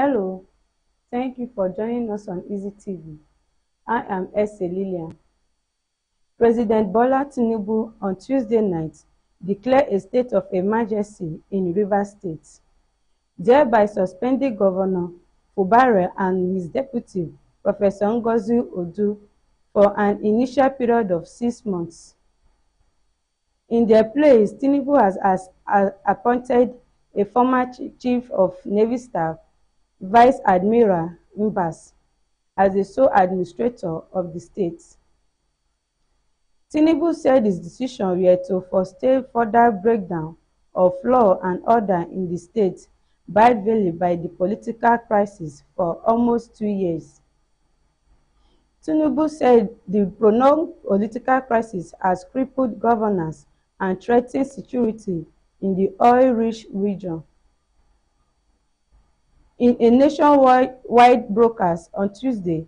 Hello, thank you for joining us on Easy TV. I am Ese Lilian. President Bola Tinubu on Tuesday night declared a state of emergency in Rivers State, thereby suspending Governor Fubara and his deputy, Professor Ngozi Odu, for an initial period of 6 months. In their place, Tinubu has appointed a former Chief of Navy Staff, Vice Admiral Mbas, as the sole administrator of the state. Tinubu said his decision were to foster further breakdown of law and order in the state, backed by the political crisis for almost 2 years. Tinubu said the prolonged political crisis has crippled governance and threatened security in the oil-rich region. In a nationwide broadcast on Tuesday,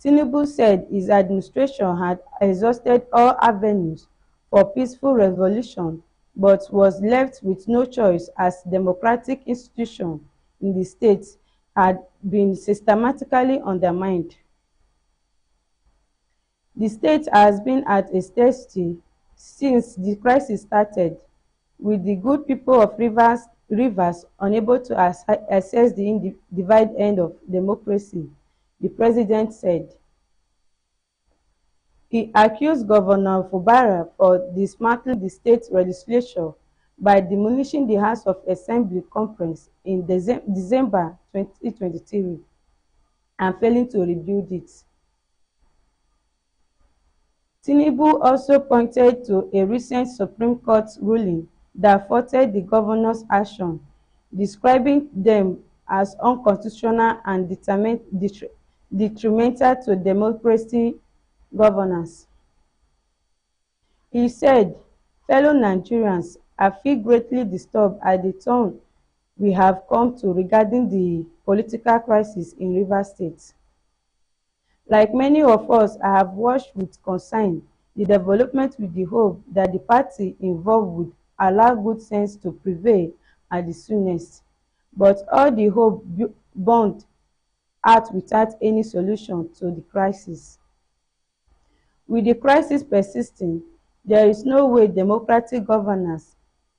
Tinubu said his administration had exhausted all avenues for peaceful resolution but was left with no choice as democratic institutions in the state had been systematically undermined. The state has been at a standstill since the crisis started, with the good people of Rivers unable to access the divided end of democracy, the president said. He accused Governor Fubara for dismantling the state legislature by demolishing the House of Assembly conference in December 2023 and failing to rebuild it. Tinubu also pointed to a recent Supreme Court ruling that thwarted the governor's action, describing them as unconstitutional and detrimental to democracy governance. He said, "Fellow Nigerians, I feel greatly disturbed at the turn we have come to regarding the political crisis in Rivers State. Like many of us, I have watched with concern the development with the hope that the party involved would allow good sense to prevail at the soonest. But all the hope burned out without any solution to the crisis. With the crisis persisting, there is no way democratic governance,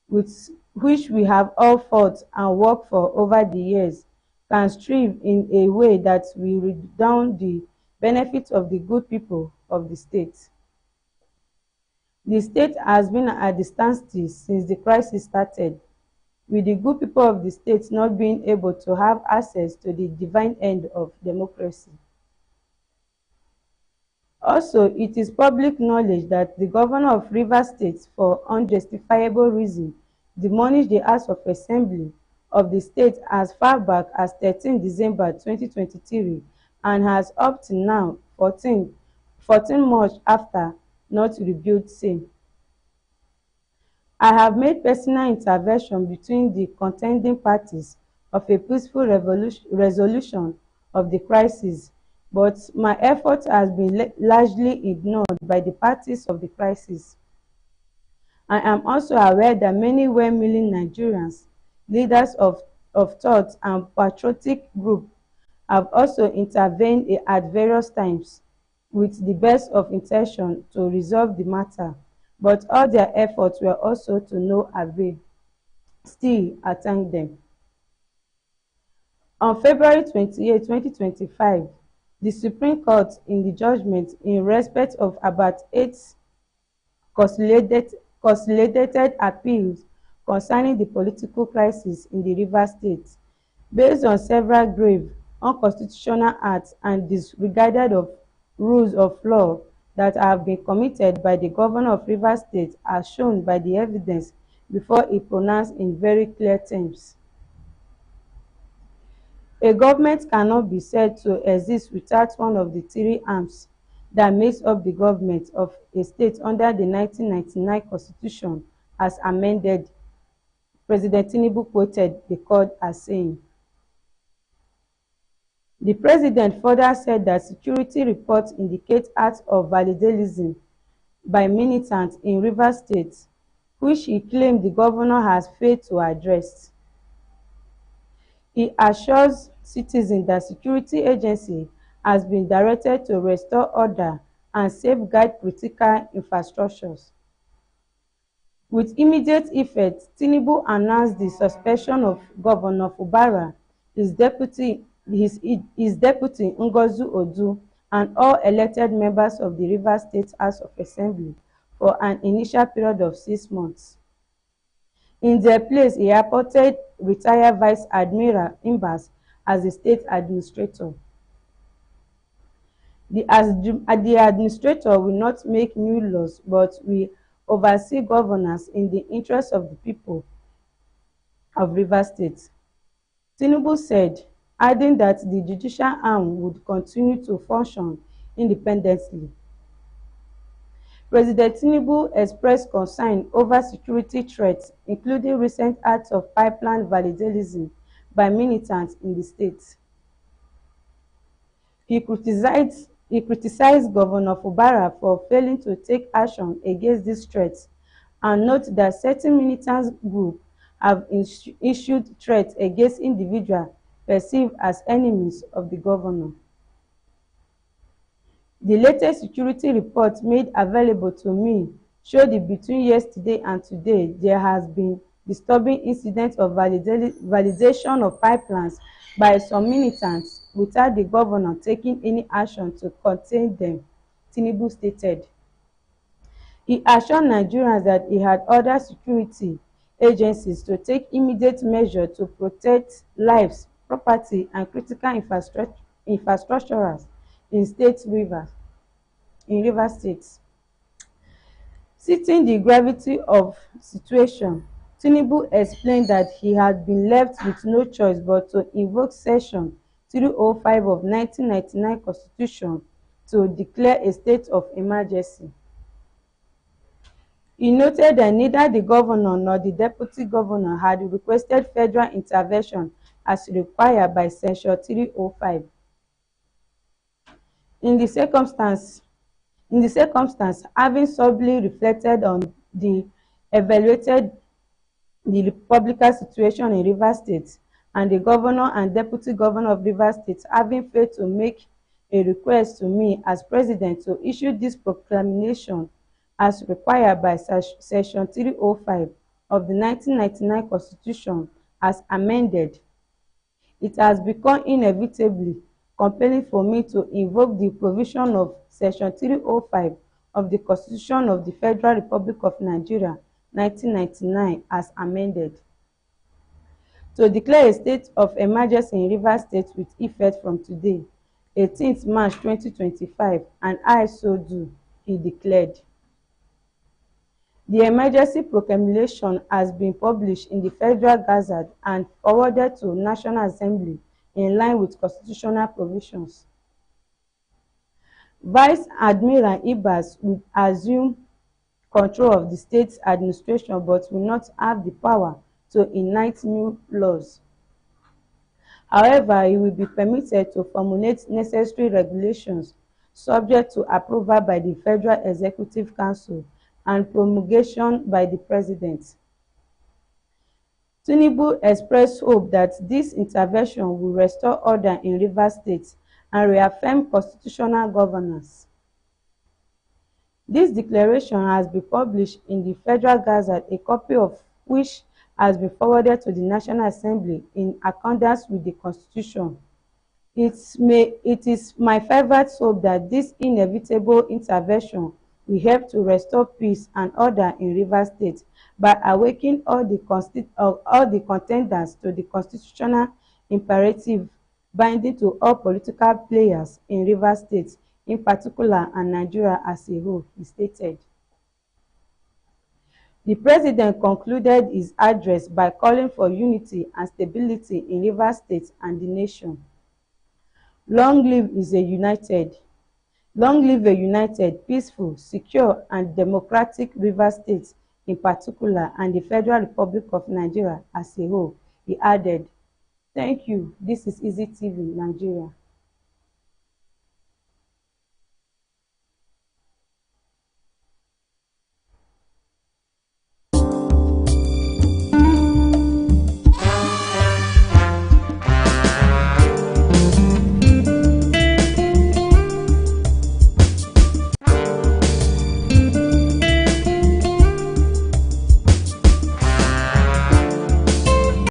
which we have all fought and worked for over the years, can thrive in a way that will redound the benefits of the good people of the state." The state has been at the standstill since the crisis started, with the good people of the state not being able to have access to the divine end of democracy. Also, it is public knowledge that the governor of Rivers State, for unjustifiable reason, demolished the House of Assembly of the state as far back as 13 December 2023 and has up to now, 14 months after, not rebuilt same. "I have made personal intervention between the contending parties of a peaceful resolution of the crisis, but my effort has been largely ignored by the parties of the crisis. I am also aware that many well-meaning Nigerians, leaders of thought and patriotic groups have also intervened at various times with the best of intention to resolve the matter, but all their efforts were also to no avail. Still, I thank them." On February 28, 2025, the Supreme Court, in the judgment in respect of about 8 consolidated appeals concerning the political crisis in the Rivers State, based on several grave unconstitutional acts and disregard of rules of law that have been committed by the governor of Rivers State, as shown by the evidence before he pronounced in very clear terms. A government cannot be said to exist without one of the three arms that makes up the government of a state under the 1999 Constitution as amended, President Tinubu quoted the court as saying. The president further said that security reports indicate acts of vandalism by militants in Rivers State, which he claimed the governor has failed to address. He assures citizens that security agency has been directed to restore order and safeguard critical infrastructures. With immediate effect, Tinubu announced the suspension of Governor Fubara, his deputy Ngozi Odu, and all elected members of the Rivers State House of Assembly for an initial period of 6 months. In their place, he appointed retired Vice Admiral Imbas as the state administrator. The administrator will not make new laws but will oversee governance in the interest of the people of Rivers State. Tinubu said, adding that the judicial arm would continue to function independently. President Tinubu expressed concern over security threats, including recent acts of pipeline vandalism by militants in the state. He criticized Governor Fubara for failing to take action against these threats and noted that certain militant groups have issued threats against individuals perceived as enemies of the governor. The latest security report made available to me showed that between yesterday and today there has been disturbing incidents of validation of pipelines by some militants without the governor taking any action to contain them, Tinubu stated. He assured Nigerians that he had ordered security agencies to take immediate measures to protect lives, property, and critical infrastructures in Rivers State. Citing the gravity of situation, Tinubu explained that he had been left with no choice but to invoke Section 305 of 1999 Constitution to declare a state of emergency. He noted that neither the governor nor the deputy governor had requested federal intervention as required by Section 305. In the circumstance, having soberly reflected on evaluated the political situation in Rivers State, and the governor and deputy governor of Rivers State having failed to make a request to me as president to issue this proclamation as required by Section 305 of the 1999 Constitution as amended, it has become inevitably compelling for me to invoke the provision of Section 305 of the Constitution of the Federal Republic of Nigeria 1999 as amended, to declare a state of emergency in Rivers State with effect from today, 18th March 2025, and I so do, he declared. The emergency proclamation has been published in the Federal Gazette and forwarded to National Assembly in line with constitutional provisions. Vice Admiral Ibas will assume control of the state's administration but will not have the power to enact new laws. However, he will be permitted to formulate necessary regulations subject to approval by the Federal Executive Council and promulgation by the President. Tinubu expressed hope that this intervention will restore order in Rivers State and reaffirm constitutional governance. This declaration has been published in the Federal Gazette, a copy of which has been forwarded to the National Assembly in accordance with the Constitution. It is my fervent hope that this inevitable intervention will help to restore peace and order in Rivers State by awakening all the contenders to the constitutional imperative binding to all political players in Rivers State, in particular, and Nigeria as a whole, he stated. The president concluded his address by calling for unity and stability in Rivers State and the nation. Long live a united, peaceful, secure, and democratic Rivers State in particular, and the Federal Republic of Nigeria as a whole, he added. Thank you. This is Easy TV, Nigeria.